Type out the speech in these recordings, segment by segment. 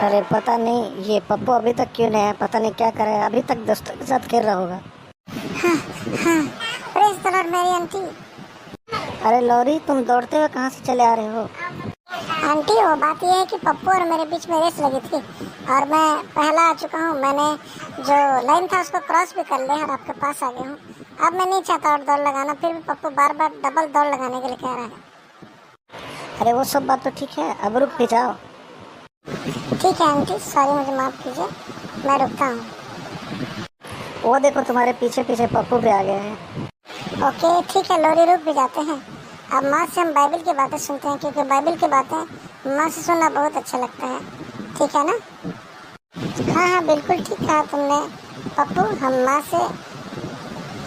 अरे पता नहीं ये पप्पू अभी तक क्यों नहीं है, पता नहीं क्या करे, अभी तक दोस्तों के साथ खेल रहा होगा। हाँ हाँ, प्रेज द लॉर्ड मेरी आंटी। अरे लौरी, तुम दौड़ते हुए कहाँ से चले आ रहे हो? आंटी वो बात यह है कि पप्पू और मेरे बीच में रेस लगी थी और मैं पहला आ चुका हूँ। मैंने जो लाइन था उसको क्रॉस भी कर लिया और आपके पास आ गया हूँ। अब मैं नहीं चाहता और दौड़ लगाना, फिर भी पप्पू बार बार डबल दौड़ लगाने के लिए कह रहा है। अरे वो सब बात तो ठीक है, अब रुक भी जाओ। ठीक है आंटी, सॉरी, मुझे माफ़ कीजिए, मैं रुकता हूँ। वो देखो तुम्हारे पीछे पीछे पप्पू भी आ गए हैं। ओके ठीक है लोरी, रुक भी जाते हैं। अब माँ से हम बाइबल की बातें सुनते हैं, क्योंकि बाइबल की बातें माँ से सुनना बहुत अच्छा लगता है। ठीक है ना? हाँ हाँ बिल्कुल ठीक कहा तुमने पप्पू, हम माँ से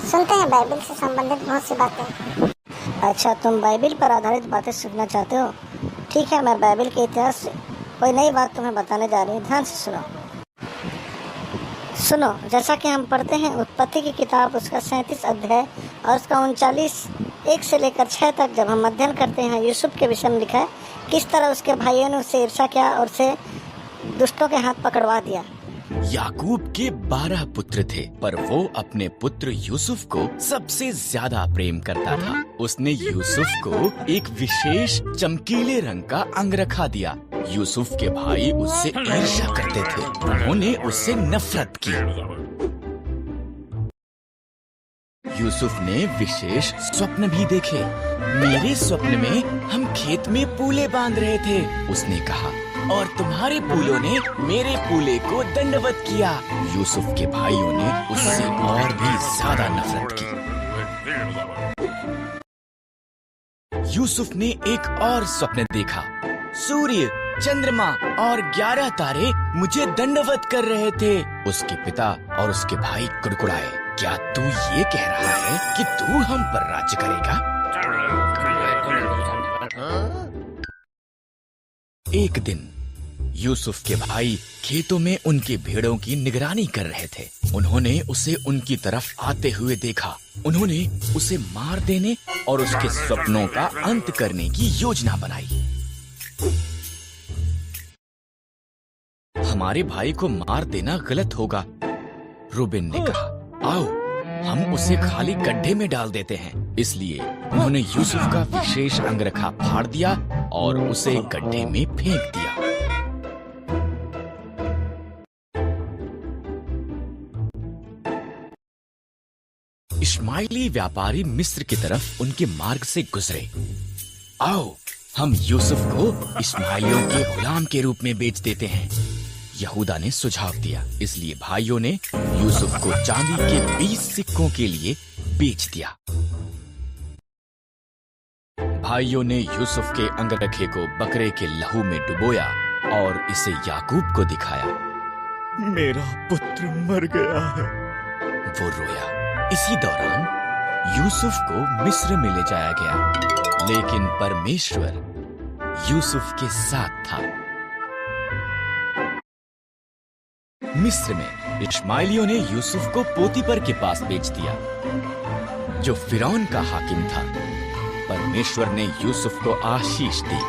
सुनते हैं बाइबल से संबंधित बहुत सी बातें। अच्छा, तुम बाइबल पर आधारित बातें सुनना चाहते हो? ठीक है, मैं बाइबल के इतिहास से कोई नई बात तुम्हें बताने जा रही हूँ, ध्यान से सुनो। जैसा कि हम पढ़ते हैं उत्पत्ति की किताब, उसका 37 अध्याय और उसका 39 1 से लेकर 6 तक जब हम अध्ययन करते हैं, यूसुफ के विषय में लिखा है किस तरह उसके भाइयों ने उससे ईर्ष्या किया और उसे दुष्टों के हाथ पकड़वा दिया। याकूब के 12 पुत्र थे, पर वो अपने पुत्र यूसुफ को सबसे ज्यादा प्रेम करता था। उसने यूसुफ को एक विशेष चमकीले रंग का अंगरखा दिया। यूसुफ के भाई उससे ईर्ष्या करते थे, उन्होंने उससे नफरत की। यूसुफ ने विशेष स्वप्न भी देखे। मेरे स्वप्न में हम खेत में पूले बांध रहे थे, उसने कहा, और तुम्हारे पूलों ने मेरे पूले को दंडवत किया। यूसुफ के भाइयों ने उससे और भी ज्यादा नफरत की। यूसुफ ने एक और स्वप्न देखा। सूर्य, चंद्रमा और 11 तारे मुझे दंडवत कर रहे थे। उसके पिता और उसके भाई कुड़कुड़ाए, क्या तू ये कह रहा है कि तू हम पर राज्य करेगा? एक दिन यूसुफ के भाई खेतों में उनकी भेड़ों की निगरानी कर रहे थे। उन्होंने उसे उनकी तरफ आते हुए देखा। उन्होंने उसे मार देने और उसके सपनों का अंत करने की योजना बनाई। हमारे भाई को मार देना गलत होगा, रूबेन ने कहा। आओ हम उसे खाली गड्ढे में डाल देते हैं। इसलिए उन्होंने यूसुफ का विशेष अंगरखा फाड़ दिया और उसे गड्ढे में फेंक दिया। इश्माइली व्यापारी मिस्र की तरफ उनके मार्ग से गुजरे। आओ हम यूसुफ को इश्माइलियों के गुलाम के रूप में बेच देते हैं, यहूदा ने सुझाव दिया। इसलिए भाइयों ने यूसुफ को चांदी के 20 सिक्कों के लिए बेच दिया। भाइयों ने यूसुफ के अंगरखे को बकरे के लहू में डुबोया और इसे याकूब को दिखाया। मेरा पुत्र मर गया है, वो रोया। इसी दौरान यूसुफ को मिस्र में ले जाया गया, लेकिन परमेश्वर यूसुफ के साथ था। मिस्र में इश्माइलियों ने यूसुफ को पोतीपर के पास बेच दिया, जो फिरौन का हाकिम था। परमेश्वर ने यूसुफ को आशीष दी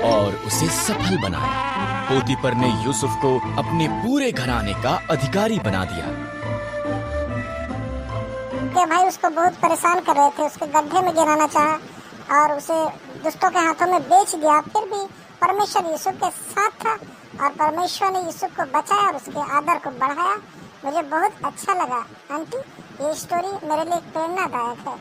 और उसे सफल बनाया। पोतीपर ने यूसुफ को अपने पूरे घराने का अधिकारी बना दिया। के भाई उसको बहुत परेशान कर रहे थे, उसके गड्ढे में गिराना चाहा और उसे दुष्टों के हाथों में बेच दिया। फिर भी परमेश्वर यूसुफ के साथ था और परमेश्वर ने यूसुफ को बचाया और उसके आदर को बढ़ाया। मुझे बहुत अच्छा लगा आंटी, ये स्टोरी मेरे लिए प्रेरणादायक है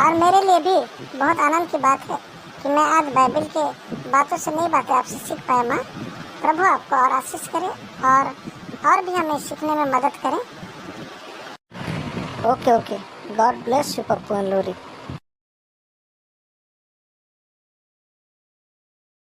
और मेरे लिए भी बहुत आनंद की बात है कि मैं आज बाइबल के बातों से नई बातें आपसे सीख पाया। माँ, प्रभु आपको और आशीष करे और भी हमें सीखने में मदद करें। Okay, god bless you Pappu and lorry.